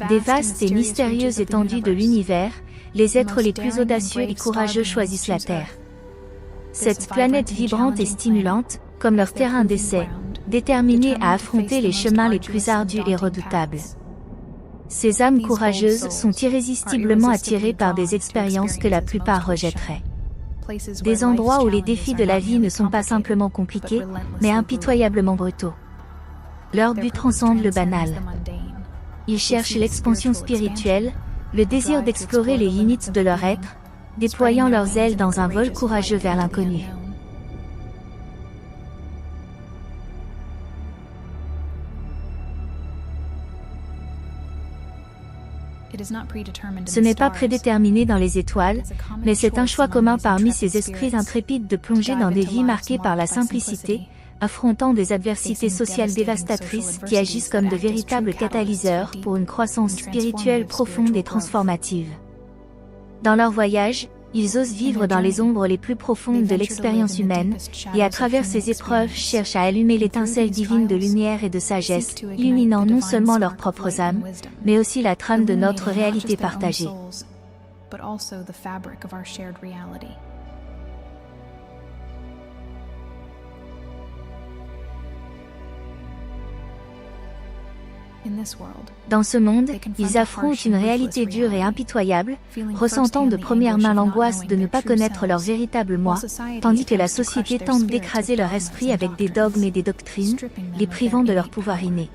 des vastes et mystérieuses étendues de l'univers, les êtres les plus audacieux et courageux choisissent la Terre. Cette planète vibrante et stimulante, comme leur terrain d'essai, déterminée à affronter les chemins les plus ardus et redoutables. Ces âmes courageuses sont irrésistiblement attirées par des expériences que la plupart rejetteraient. Des endroits où les défis de la vie ne sont pas simplement compliqués, mais impitoyablement brutaux. Leur but transcende le banal. Ils cherchent l'expansion spirituelle, le désir d'explorer les limites de leur être, déployant leurs ailes dans un vol courageux vers l'inconnu. Ce n'est pas prédéterminé dans les étoiles, mais c'est un choix commun parmi ces esprits intrépides de plonger dans des vies marquées par la simplicité, affrontant des adversités sociales dévastatrices qui agissent comme de véritables catalyseurs pour une croissance spirituelle profonde et transformative. Dans leur voyage, ils osent vivre dans les ombres les plus profondes de l'expérience humaine, et à travers ces épreuves cherchent à allumer l'étincelle divine de lumière et de sagesse, illuminant non seulement leurs propres âmes, mais aussi la trame de notre réalité partagée. Dans ce monde, ils affrontent une réalité dure et impitoyable, ressentant de première main l'angoisse de ne pas connaître leur véritable moi, tandis que la société tente d'écraser leur esprit avec des dogmes et des doctrines, les privant de leur pouvoir inné.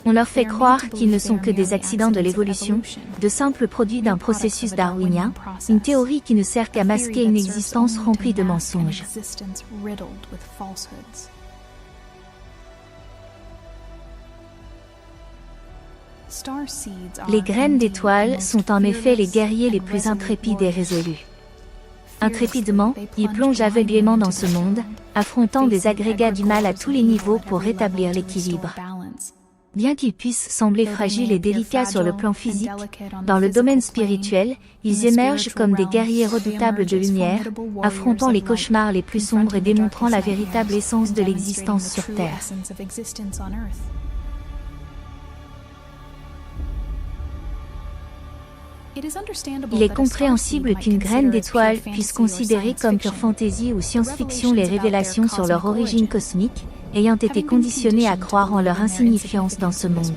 On leur fait croire qu'ils ne sont que des accidents de l'évolution, de simples produits d'un processus darwinien, une théorie qui ne sert qu'à masquer une existence remplie de mensonges. Les graines d'étoiles sont en effet les guerriers les plus intrépides et résolus. Intrépidement, ils plongent aveuglément dans ce monde, affrontant des agrégats du mal à tous les niveaux pour rétablir l'équilibre. Bien qu'ils puissent sembler fragiles et délicats sur le plan physique, dans le domaine spirituel, ils émergent comme des guerriers redoutables de lumière, affrontant les cauchemars les plus sombres et démontrant la véritable essence de l'existence sur Terre. Il est compréhensible qu'une graine d'étoile puisse considérer comme pure fantaisie ou science-fiction les révélations sur leur origine cosmique, ayant été conditionnés à croire en leur insignifiance dans ce monde.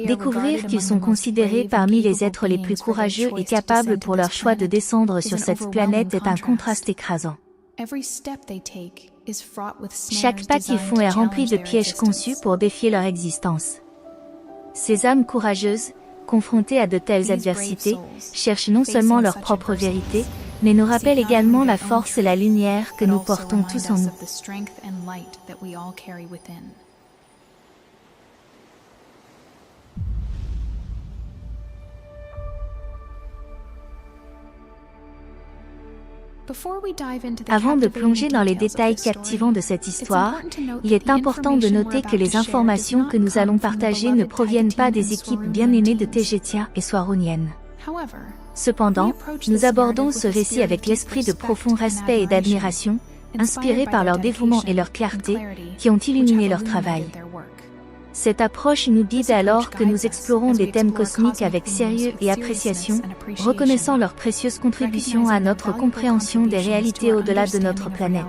Découvrir qu'ils sont considérés parmi les êtres les plus courageux et capables pour leur choix de descendre sur cette planète est un contraste écrasant. Chaque pas qu'ils font est rempli de pièges conçus pour défier leur existence. Ces âmes courageuses, confrontées à de telles adversités, cherchent non seulement leur propre vérité, mais nous rappellent également la force et la lumière que nous portons tous en nous. Avant de plonger dans les détails captivants de cette histoire, il est important de noter que les informations que nous allons partager ne proviennent pas des équipes bien-aimées de Tegetia et Swarunienne. Cependant, nous abordons ce récit avec l'esprit de profond respect et d'admiration, inspiré par leur dévouement et leur clarté, qui ont illuminé leur travail. Cette approche nous guide alors que nous explorons des thèmes cosmiques avec sérieux et appréciation, reconnaissant leur précieuse contribution à notre compréhension des réalités au-delà de notre planète.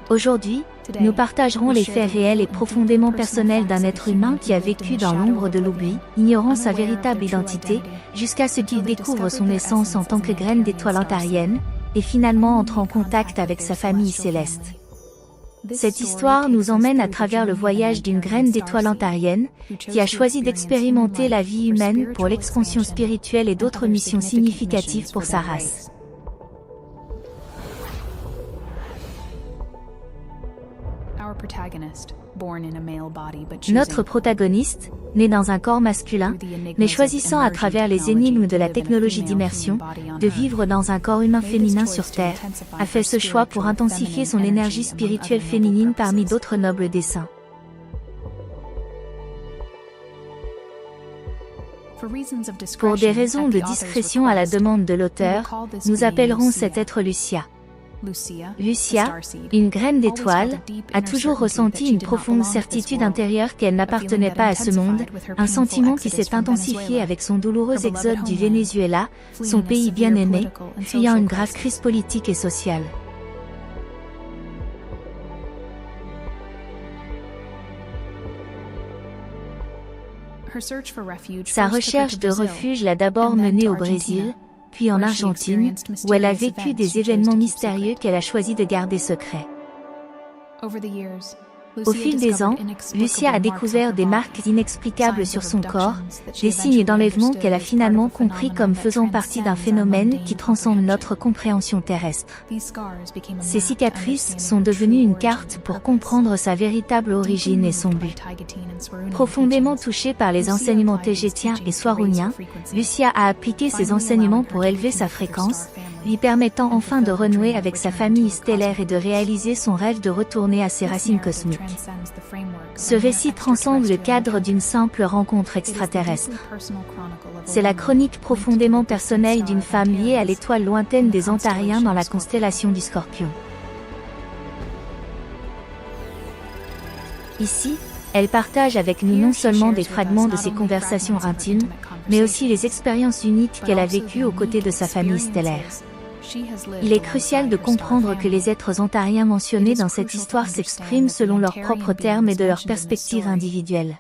Aujourd'hui, nous partagerons les faits réels et profondément personnels d'un être humain qui a vécu dans l'ombre de l'oubli, ignorant sa véritable identité, jusqu'à ce qu'il découvre son essence en tant que graine d'étoile antarienne, et finalement entre en contact avec sa famille céleste. Cette histoire nous emmène à travers le voyage d'une graine d'étoile antarienne, qui a choisi d'expérimenter la vie humaine pour l'expansion spirituelle et d'autres missions significatives pour sa race. Notre protagoniste, né dans un corps masculin, mais choisissant à travers les énigmes de la technologie d'immersion, de vivre dans un corps humain féminin sur Terre, a fait ce choix pour intensifier son énergie spirituelle féminine parmi d'autres nobles desseins. Pour des raisons de discrétion à la demande de l'auteur, nous appellerons cet être Lucia. Lucia, une graine d'étoile, a toujours ressenti une profonde certitude intérieure qu'elle n'appartenait pas à ce monde, un sentiment qui s'est intensifié avec son douloureux exode du Venezuela, son pays bien-aimé, fuyant une grave crise politique et sociale. Sa recherche de refuge l'a d'abord menée au Brésil, puis en Argentine, où elle a vécu des événements mystérieux qu'elle a choisi de garder secrets. Au fil des ans, Lucia a découvert des marques inexplicables sur son corps, des signes d'enlèvement qu'elle a finalement compris comme faisant partie d'un phénomène qui transcende notre compréhension terrestre. Ces cicatrices sont devenues une carte pour comprendre sa véritable origine et son but. Profondément touchée par les enseignements tégétiens et swaruniens, Lucia a appliqué ces enseignements pour élever sa fréquence, lui permettant enfin de renouer avec sa famille stellaire et de réaliser son rêve de retourner à ses racines cosmiques. Ce récit transcende le cadre d'une simple rencontre extraterrestre. C'est la chronique profondément personnelle d'une femme liée à l'étoile lointaine des Antariens dans la constellation du Scorpion. Ici, elle partage avec nous non seulement des fragments de ses conversations intimes, mais aussi les expériences uniques qu'elle a vécues aux côtés de sa famille stellaire. Il est crucial de comprendre que les êtres ontariens mentionnés dans cette histoire s'expriment selon leurs propres termes et de leurs perspectives individuelles.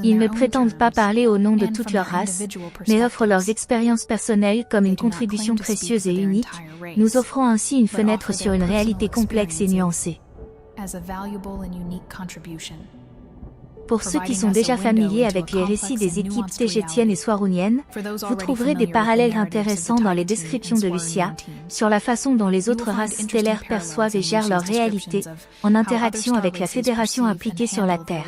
Ils ne prétendent pas parler au nom de toute leur race, mais offrent leurs expériences personnelles comme une contribution précieuse et unique, nous offrant ainsi une fenêtre sur une réalité complexe et nuancée. Pour ceux qui sont déjà familiers avec les récits des équipes tégétiennes et swaruniennes, vous trouverez des parallèles intéressants dans les descriptions de Lucia, sur la façon dont les autres races stellaires perçoivent et gèrent leur réalité, en interaction avec la Fédération impliquée sur la Terre.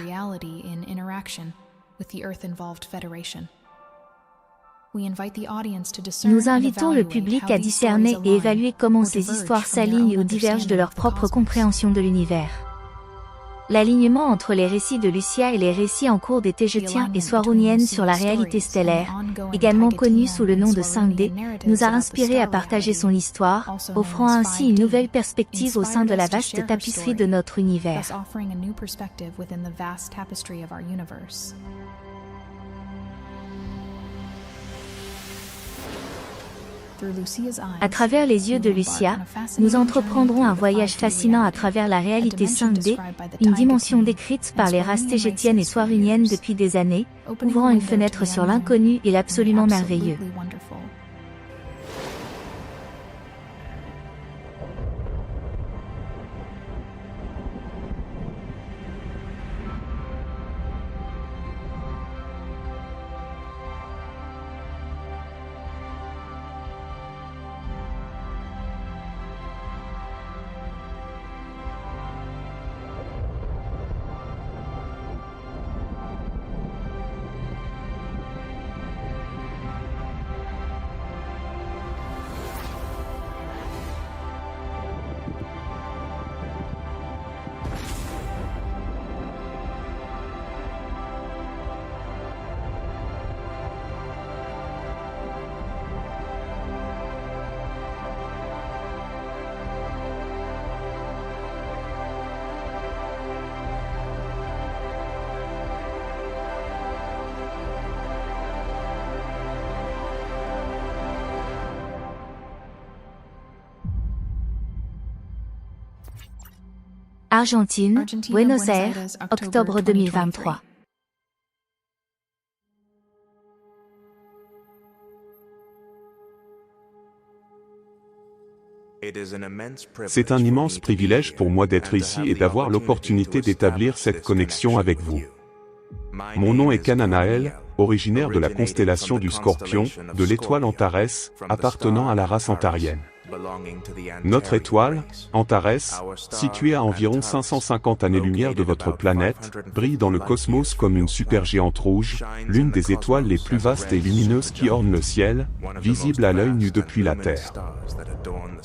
Nous invitons le public à discerner et évaluer comment ces histoires s'alignent ou divergent de leur propre compréhension de l'univers. L'alignement entre les récits de Lucia et les récits en cours des Tégetiens et Swaruniennes sur la réalité stellaire, également connue sous le nom de 5D, nous a inspiré à partager son histoire, offrant ainsi une nouvelle perspective au sein de la vaste tapisserie de notre univers. À travers les yeux de Lucia, nous entreprendrons un voyage fascinant à travers la réalité 5D, une dimension décrite par les races tégétiennes et swaruniennes depuis des années, ouvrant une fenêtre sur l'inconnu et l'absolument merveilleux. Argentine, Buenos Aires, octobre 2023. C'est un immense privilège pour moi d'être ici et d'avoir l'opportunité d'établir cette connexion avec vous. Mon nom est Kananael, originaire de la constellation du Scorpion, de l'étoile Antares, appartenant à la race antarienne. Notre étoile, Antares, située à environ 550 années-lumière de votre planète, brille dans le cosmos comme une supergéante rouge, l'une des étoiles les plus vastes et lumineuses qui ornent le ciel, visible à l'œil nu depuis la Terre.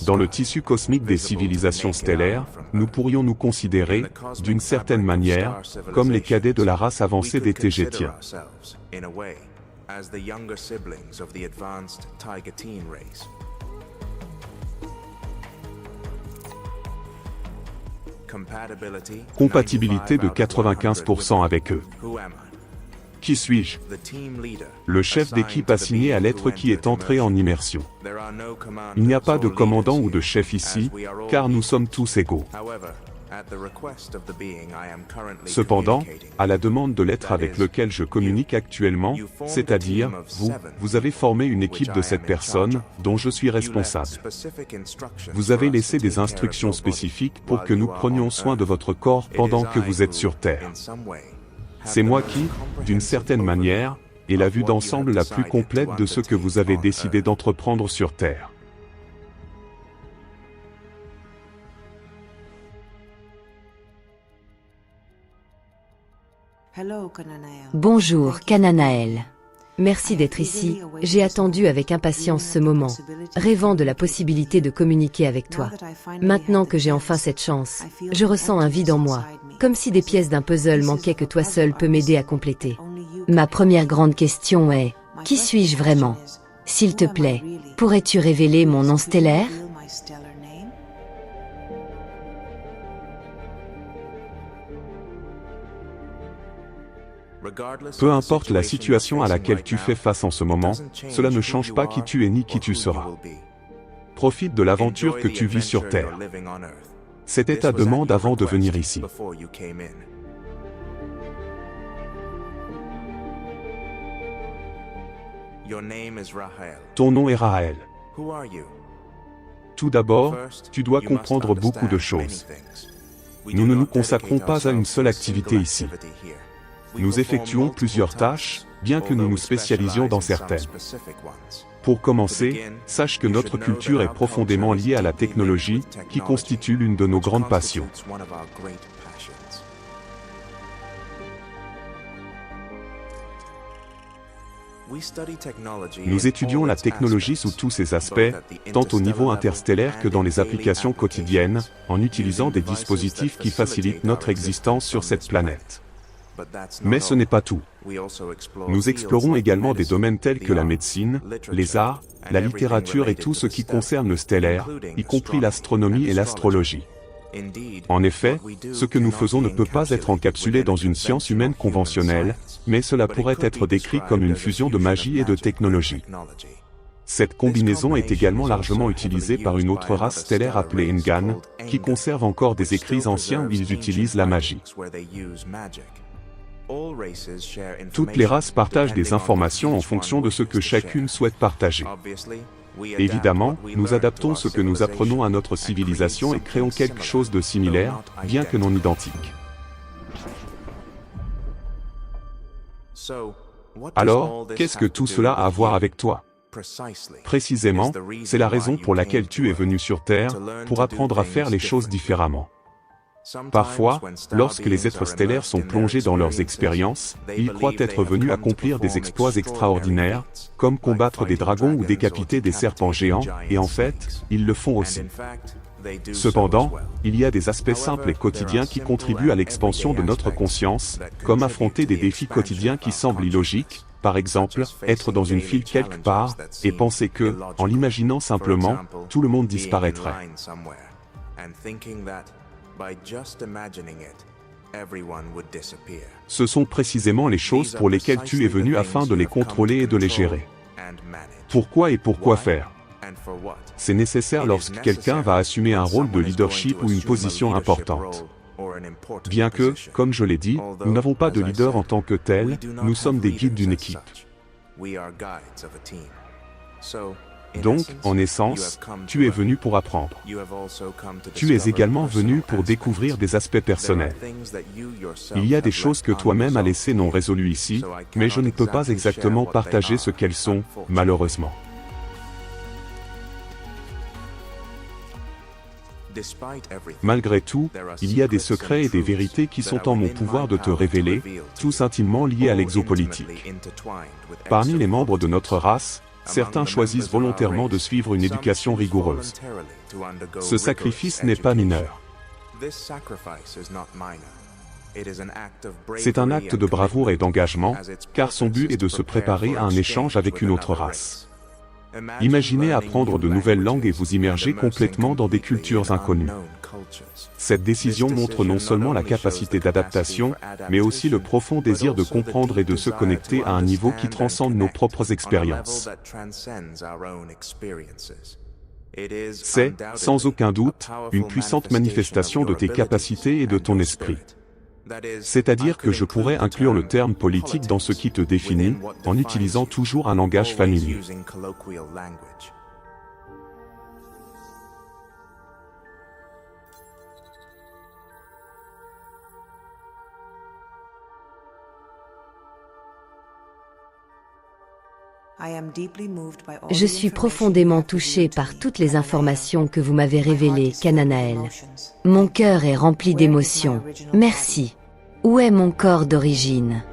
Dans le tissu cosmique des civilisations stellaires, nous pourrions nous considérer, d'une certaine manière, comme les cadets de la race avancée des Tégétiens. Compatibilité de 95% avec eux. Qui suis-je? Le chef d'équipe assigné à l'être qui est entré en immersion. Il n'y a pas de commandant ou de chef ici, car nous sommes tous égaux. Cependant, à la demande de l'être avec lequel je communique actuellement, c'est-à-dire, vous avez formé une équipe de cette personne, dont je suis responsable. Vous avez laissé des instructions spécifiques pour que nous prenions soin de votre corps pendant que vous êtes sur Terre. C'est moi qui, d'une certaine manière, ai la vue d'ensemble la plus complète de ce que vous avez décidé d'entreprendre sur Terre. Bonjour, Kananael. Merci d'être ici, j'ai attendu avec impatience ce moment, rêvant de la possibilité de communiquer avec toi. Maintenant que j'ai enfin cette chance, je ressens un vide en moi, comme si des pièces d'un puzzle manquaient que toi seul peux m'aider à compléter. Ma première grande question est, qui suis-je vraiment? S'il te plaît, pourrais-tu révéler mon nom stellaire? Peu importe la situation à laquelle tu fais face en ce moment, cela ne change pas qui tu es ni qui tu seras. Profite de l'aventure que tu vis sur Terre. C'était ta demande avant de venir ici. Ton nom est Raël. Tout d'abord, tu dois comprendre beaucoup de choses. Nous ne nous consacrons pas à une seule activité ici. Nous effectuons plusieurs tâches, bien que nous nous spécialisions dans certaines. Pour commencer, sache que notre culture est profondément liée à la technologie, qui constitue l'une de nos grandes passions. Nous étudions la technologie sous tous ses aspects, tant au niveau interstellaire que dans les applications quotidiennes, en utilisant des dispositifs qui facilitent notre existence sur cette planète. Mais ce n'est pas tout. Nous explorons également des domaines tels que la médecine, les arts, la littérature et tout ce qui concerne le stellaire, y compris l'astronomie et l'astrologie. En effet, ce que nous faisons ne peut pas être encapsulé dans une science humaine conventionnelle, mais cela pourrait être décrit comme une fusion de magie et de technologie. Cette combinaison est également largement utilisée par une autre race stellaire appelée Ngan, qui conserve encore des écrits anciens où ils utilisent la magie. Toutes les races partagent des informations en fonction de ce que chacune souhaite partager. Évidemment, nous adaptons ce que nous apprenons à notre civilisation et créons quelque chose de similaire, bien que non identique. Alors, qu'est-ce que tout cela a à voir avec toi? Précisément, c'est la raison pour laquelle tu es venu sur Terre, pour apprendre à faire les choses différemment. Parfois, lorsque les êtres stellaires sont plongés dans leurs expériences, ils croient être venus accomplir des exploits extraordinaires, comme combattre des dragons ou décapiter des serpents géants, et en fait, ils le font aussi. Cependant, il y a des aspects simples et quotidiens qui contribuent à l'expansion de notre conscience, comme affronter des défis quotidiens qui semblent illogiques, par exemple, être dans une file quelque part, et penser que, en l'imaginant simplement, tout le monde disparaîtrait. Ce sont précisément les choses pour lesquelles tu es venu afin de les contrôler et de les gérer. Pourquoi et pourquoi faire? C'est nécessaire lorsque quelqu'un va assumer un rôle de leadership ou une position importante. Bien que, comme je l'ai dit, nous n'avons pas de leader en tant que tel, nous sommes des guides d'une équipe. Donc, en essence, tu es venu pour apprendre. Tu es également venu pour découvrir des aspects personnels. Il y a des choses que toi-même as laissées non résolues ici, mais je ne peux pas exactement partager ce qu'elles sont, malheureusement. Malgré tout, il y a des secrets et des vérités qui sont en mon pouvoir de te révéler, tous intimement liés à l'exopolitique. Parmi les membres de notre race, certains choisissent volontairement de suivre une éducation rigoureuse. Ce sacrifice n'est pas mineur. C'est un acte de bravoure et d'engagement, car son but est de se préparer à un échange avec une autre race. Imaginez apprendre de nouvelles langues et vous immerger complètement dans des cultures inconnues. Cette décision montre non seulement la capacité d'adaptation, mais aussi le profond désir de comprendre et de se connecter à un niveau qui transcende nos propres expériences. C'est, sans aucun doute, une puissante manifestation de tes capacités et de ton esprit. C'est-à-dire que je pourrais inclure le terme politique dans ce qui te définit, en utilisant toujours un langage familier. Je suis profondément touché par toutes les informations que vous m'avez révélées, Kananaël. Mon cœur est rempli d'émotions. Merci. Où est mon corps d'origine?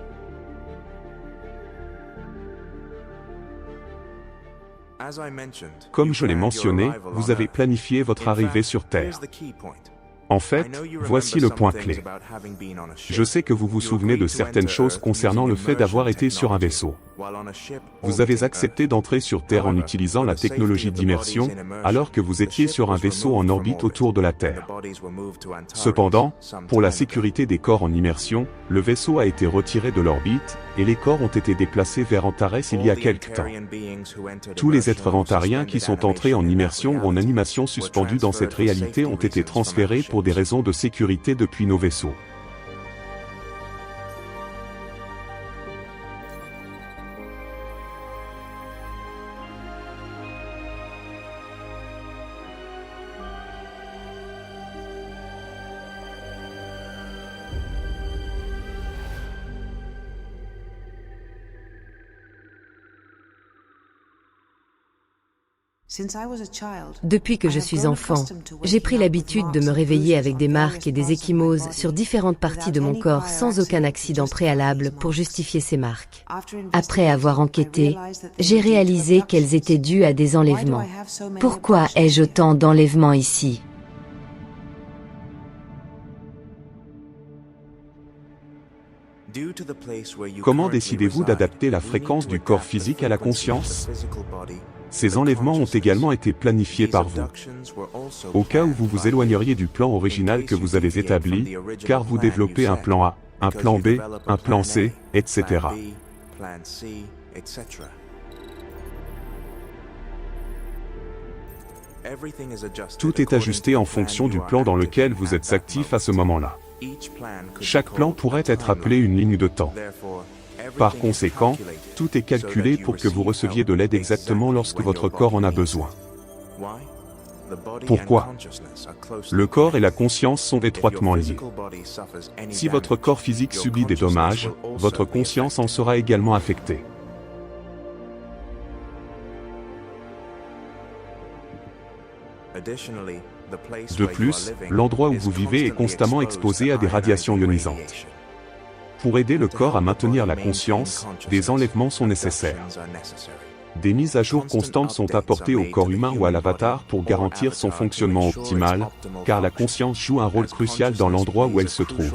Comme je l'ai mentionné, vous avez planifié votre arrivée sur Terre. En fait, voici le point clé. Je sais que vous vous souvenez de certaines choses concernant le fait d'avoir été sur un vaisseau. Vous avez accepté d'entrer sur Terre en utilisant la technologie d'immersion, alors que vous étiez sur un vaisseau en orbite autour de la Terre. Cependant, pour la sécurité des corps en immersion, le vaisseau a été retiré de l'orbite, et les corps ont été déplacés vers Antares il y a quelque temps. Tous les êtres antariens qui sont entrés en immersion ou en animation suspendue dans cette réalité ont été transférés pour des raisons de sécurité depuis nos vaisseaux. Depuis que je suis enfant, j'ai pris l'habitude de me réveiller avec des marques et des ecchymoses sur différentes parties de mon corps sans aucun accident préalable pour justifier ces marques. Après avoir enquêté, j'ai réalisé qu'elles étaient dues à des enlèvements. Pourquoi ai-je autant d'enlèvements ici? Comment décidez-vous d'adapter la fréquence du corps physique à la conscience? Ces enlèvements ont également été planifiés par vous. Au cas où vous vous éloigneriez du plan original que vous avez établi, car vous développez un plan A, un plan B, un plan C, etc. Tout est ajusté en fonction du plan dans lequel vous êtes actif à ce moment-là. Chaque plan pourrait être appelé une ligne de temps. Par conséquent, tout est calculé pour que vous receviez de l'aide exactement lorsque votre corps en a besoin. Pourquoi? Le corps et la conscience sont étroitement liés. Si votre corps physique subit des dommages, votre conscience en sera également affectée. De plus, l'endroit où vous vivez est constamment exposé à des radiations ionisantes. Pour aider le corps à maintenir la conscience, des enlèvements sont nécessaires. Des mises à jour constantes sont apportées au corps humain ou à l'avatar pour garantir son fonctionnement optimal, car la conscience joue un rôle crucial dans l'endroit où elle se trouve.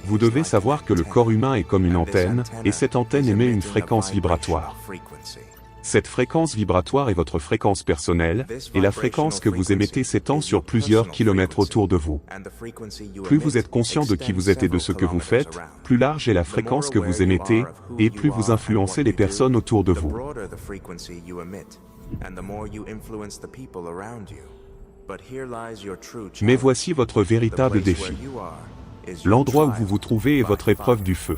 Vous devez savoir que le corps humain est comme une antenne, et cette antenne émet une fréquence vibratoire. Cette fréquence vibratoire est votre fréquence personnelle, et la fréquence que vous émettez s'étend sur plusieurs kilomètres autour de vous. Plus vous êtes conscient de qui vous êtes et de ce que vous faites, plus large est la fréquence que vous émettez, et plus vous influencez les personnes autour de vous. Mais voici votre véritable défi. L'endroit où vous vous trouvez est votre épreuve du feu.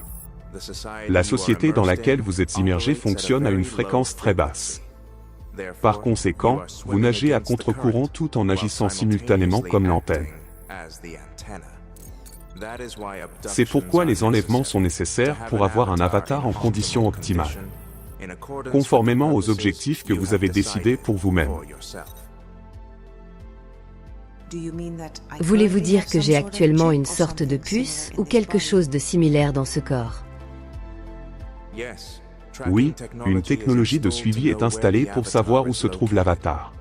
La société dans laquelle vous êtes immergé fonctionne à une fréquence très basse. Par conséquent, vous nagez à contre-courant tout en agissant simultanément comme l'antenne. C'est pourquoi les enlèvements sont nécessaires pour avoir un avatar en conditions optimales, conformément aux objectifs que vous avez décidés pour vous-même. Voulez-vous dire que j'ai actuellement une sorte de puce ou quelque chose de similaire dans ce corps? Oui, une technologie de suivi est installée pour savoir où se trouve l'avatar.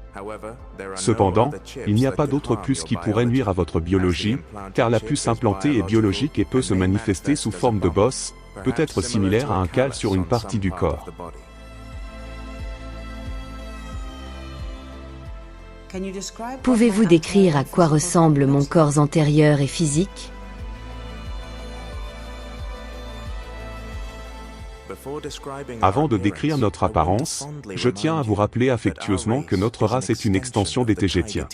Cependant, il n'y a pas d'autre puce qui pourrait nuire à votre biologie, car la puce implantée est biologique et peut se manifester sous forme de bosse, peut être similaire à un cal sur une partie du corps. Pouvez-vous décrire à quoi ressemble mon corps antérieur et physique? Avant de décrire notre apparence, je tiens à vous rappeler affectueusement que notre race est une extension des Tégétiens.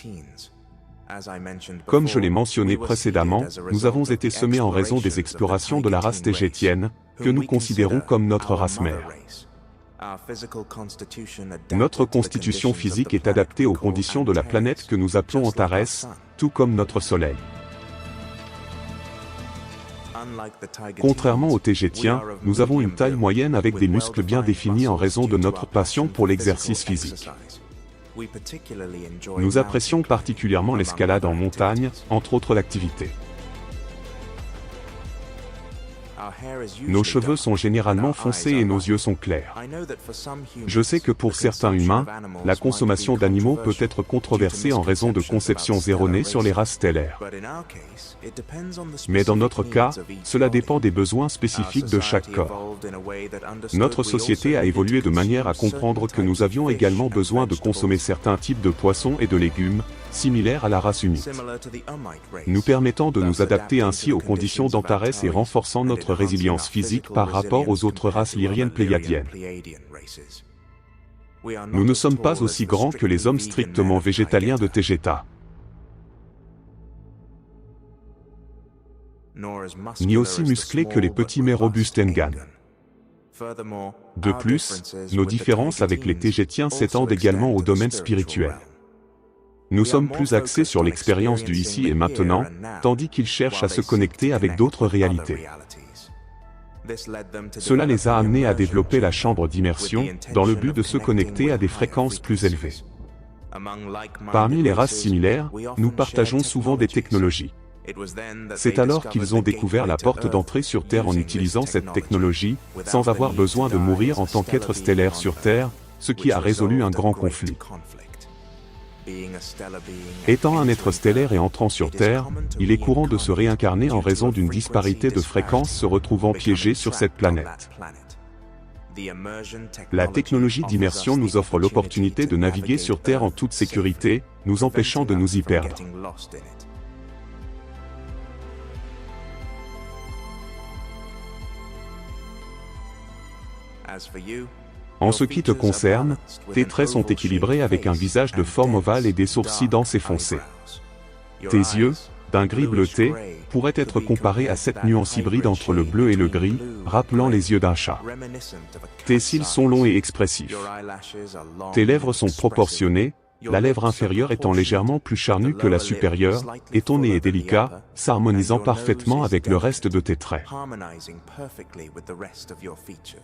Comme je l'ai mentionné précédemment, nous avons été semés en raison des explorations de la race tégétienne, que nous considérons comme notre race mère. Notre constitution physique est adaptée aux conditions de la planète que nous appelons Antares, tout comme notre Soleil. Contrairement aux Tégétiens, nous avons une taille moyenne avec des muscles bien définis en raison de notre passion pour l'exercice physique. Nous apprécions particulièrement l'escalade en montagne, entre autres activités. Nos cheveux sont généralement foncés et nos yeux sont clairs. Je sais que pour certains humains, la consommation d'animaux peut être controversée en raison de conceptions erronées sur les races stellaires. Mais dans notre cas, cela dépend des besoins spécifiques de chaque corps. Notre société a évolué de manière à comprendre que nous avions également besoin de consommer certains types de poissons et de légumes, similaires à la race humide, nous permettant de nous adapter ainsi aux conditions d'Antares et renforçant notre résilience physique par rapport aux autres races lyriennes pléiadiennes. Nous ne sommes pas aussi grands que les hommes strictement végétaliens de Tégéta, ni aussi musclés que les petits mais robustes Ngan. De plus, nos différences avec les Tégétiens s'étendent également au domaine spirituel. Nous sommes plus axés sur l'expérience du ici et maintenant, tandis qu'ils cherchent à se connecter avec d'autres réalités. Cela les a amenés à développer la chambre d'immersion, dans le but de se connecter à des fréquences plus élevées. Parmi les races similaires, nous partageons souvent des technologies. C'est alors qu'ils ont découvert la porte d'entrée sur Terre en utilisant cette technologie, sans avoir besoin de mourir en tant qu'être stellaire sur Terre, ce qui a résolu un grand conflit. Étant un être stellaire et entrant sur Terre, il est courant de se réincarner en raison d'une disparité de fréquences se retrouvant piégées sur cette planète. La technologie d'immersion nous offre l'opportunité de naviguer sur Terre en toute sécurité, nous empêchant de nous y perdre. En ce qui te concerne, tes traits sont équilibrés avec un visage de forme ovale et des sourcils denses et foncés. Tes yeux, d'un gris bleuté, pourraient être comparés à cette nuance hybride entre le bleu et le gris, rappelant les yeux d'un chat. Tes cils sont longs et expressifs. Tes lèvres sont proportionnées, la lèvre inférieure étant légèrement plus charnue que la supérieure, et ton nez est délicat, s'harmonisant parfaitement avec le reste de tes traits.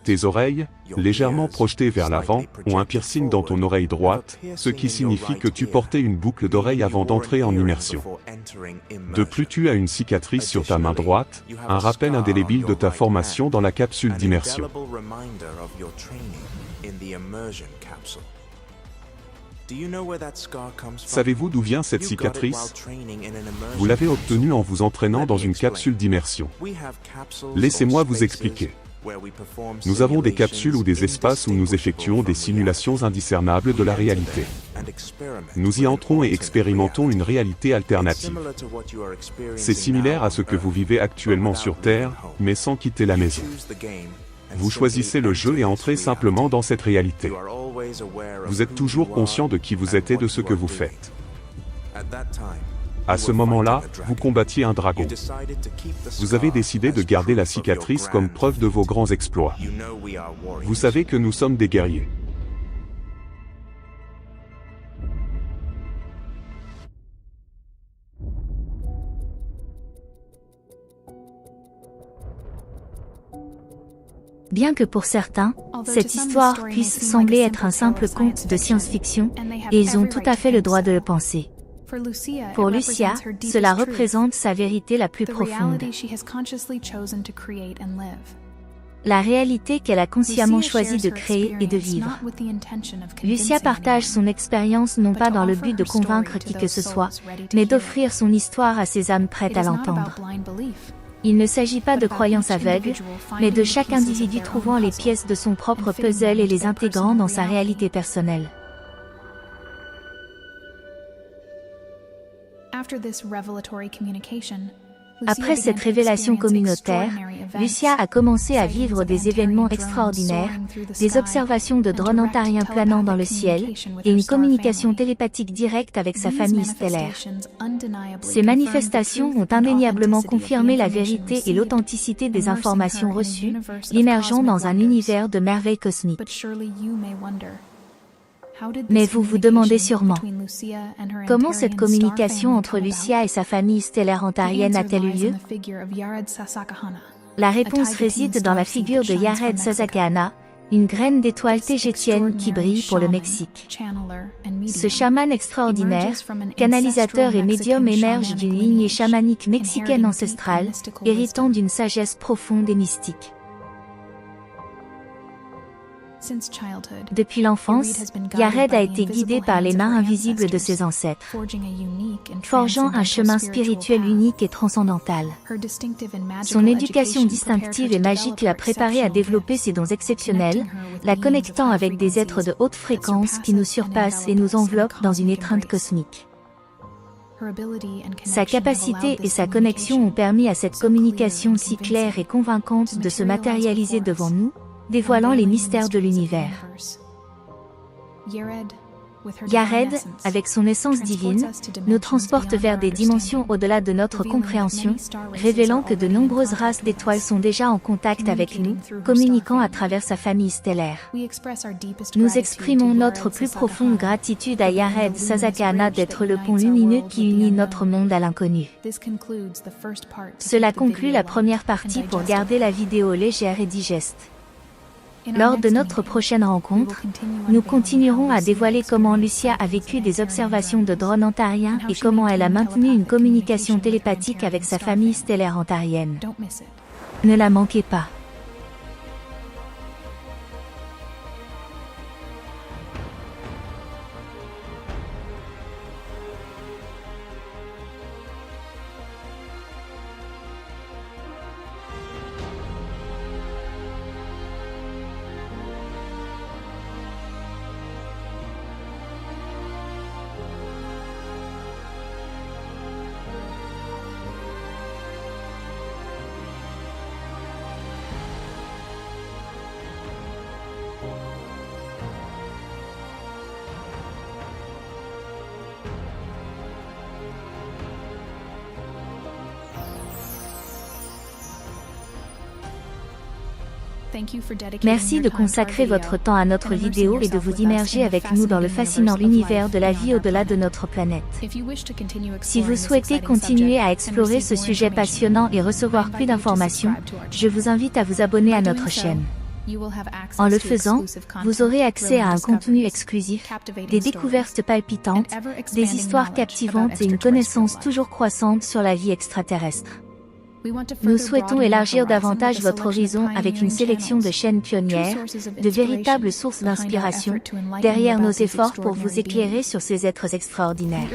Tes oreilles, légèrement projetées vers l'avant, ont un piercing dans ton oreille droite, ce qui signifie que tu portais une boucle d'oreille avant d'entrer en immersion. De plus, tu as une cicatrice sur ta main droite, un rappel indélébile de ta formation dans la capsule d'immersion. Savez-vous d'où vient cette cicatrice? Vous l'avez obtenue en vous entraînant dans une capsule d'immersion. Laissez-moi vous expliquer. Nous avons des capsules ou des espaces où nous effectuons des simulations indiscernables de la réalité. Nous y entrons et expérimentons une réalité alternative. C'est similaire à ce que vous vivez actuellement sur Terre, mais sans quitter la maison. Vous choisissez le jeu et entrez simplement dans cette réalité. Vous êtes toujours conscient de qui vous êtes et de ce que vous faites. À ce moment-là, vous combattiez un dragon. Vous avez décidé de garder la cicatrice comme preuve de vos grands exploits. Vous savez que nous sommes des guerriers. Bien que pour certains, cette histoire puisse sembler être un simple conte de science-fiction, et ils ont tout à fait le droit de le penser. Pour Lucia, cela représente sa vérité la plus profonde. La réalité qu'elle a consciemment choisi de créer et de vivre. Lucia partage son expérience non pas dans le but de convaincre qui que ce soit, mais d'offrir son histoire à ces âmes prêtes à l'entendre. Il ne s'agit pas de croyances aveugles, mais de chaque individu trouvant les pièces de son propre puzzle et les intégrant dans sa réalité personnelle. Après cette révélation communautaire, Lucia a commencé à vivre des événements extraordinaires, des observations de drones ontariens planant dans le ciel, et une communication télépathique directe avec sa famille stellaire. Ces manifestations ont indéniablement confirmé la vérité et l'authenticité des informations reçues, l'immergeant dans un univers de merveilles cosmiques. Mais vous vous demandez sûrement, comment cette communication entre Lucia et sa famille stellaire ontarienne a-t-elle eu lieu? La réponse réside dans la figure de Yared Sasakahana, une graine d'étoile tégétienne qui brille pour le Mexique. Ce chaman extraordinaire, canalisateur et médium émerge d'une lignée chamanique mexicaine ancestrale, héritant d'une sagesse profonde et mystique. Depuis l'enfance, Yared a été guidé par les mains invisibles de ses ancêtres, forgeant un chemin spirituel unique et transcendantal. Son éducation distinctive et magique l'a préparé à développer ses dons exceptionnels, la connectant avec des êtres de haute fréquence qui nous surpassent et nous enveloppent dans une étreinte cosmique. Sa capacité et sa connexion ont permis à cette communication si claire et convaincante de se matérialiser devant nous, dévoilant les mystères de l'univers. Yared, avec son essence divine, nous transporte vers des dimensions au-delà de notre compréhension, révélant que de nombreuses races d'étoiles sont déjà en contact avec nous, communiquant à travers sa famille stellaire. Nous exprimons notre plus profonde gratitude à Yared Sasakahana d'être le pont lumineux qui unit notre monde à l'inconnu. Cela conclut la première partie pour garder la vidéo légère et digeste. Lors de notre prochaine rencontre, nous continuerons à dévoiler comment Lucia a vécu des observations de drones ontariens et comment elle a maintenu une communication télépathique avec sa famille stellaire ontarienne. Ne la manquez pas. Merci de consacrer votre temps à notre vidéo et de vous immerger avec nous dans le fascinant univers de la vie au-delà de notre planète. Si vous souhaitez continuer à explorer ce sujet passionnant et recevoir plus d'informations, je vous invite à vous abonner à notre chaîne. En le faisant, vous aurez accès à un contenu exclusif, des découvertes palpitantes, des histoires captivantes et une connaissance toujours croissante sur la vie extraterrestre. Nous souhaitons élargir davantage votre horizon avec une sélection de chaînes pionnières, de véritables sources d'inspiration, derrière nos efforts pour vous éclairer sur ces êtres extraordinaires.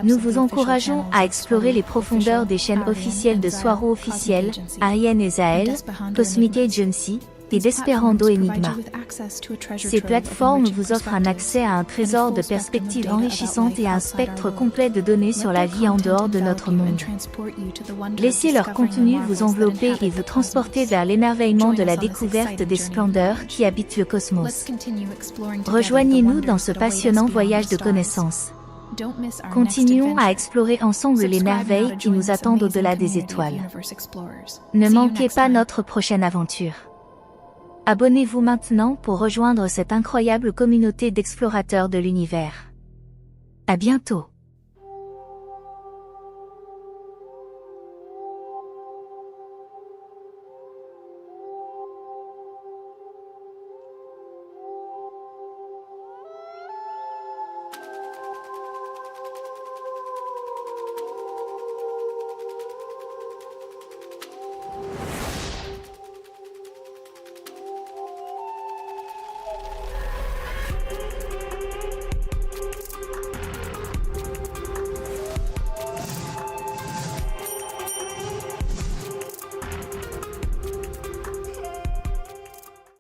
Nous vous encourageons à explorer les profondeurs des chaînes officielles de Swaro Officiel, Ariane et Zahel, Cosmic Agency, et d'Esperando Enigma. Ces plateformes vous offrent un accès à un trésor de perspectives enrichissantes et à un spectre complet de données sur la vie en dehors de notre monde. Laissez leur contenu vous envelopper et vous transporter vers l'émerveillement de la découverte des splendeurs qui habitent le cosmos. Rejoignez-nous dans ce passionnant voyage de connaissances. Continuons à explorer ensemble les merveilles qui nous attendent au-delà des étoiles. Ne manquez pas notre prochaine aventure. Abonnez-vous maintenant pour rejoindre cette incroyable communauté d'explorateurs de l'univers. À bientôt.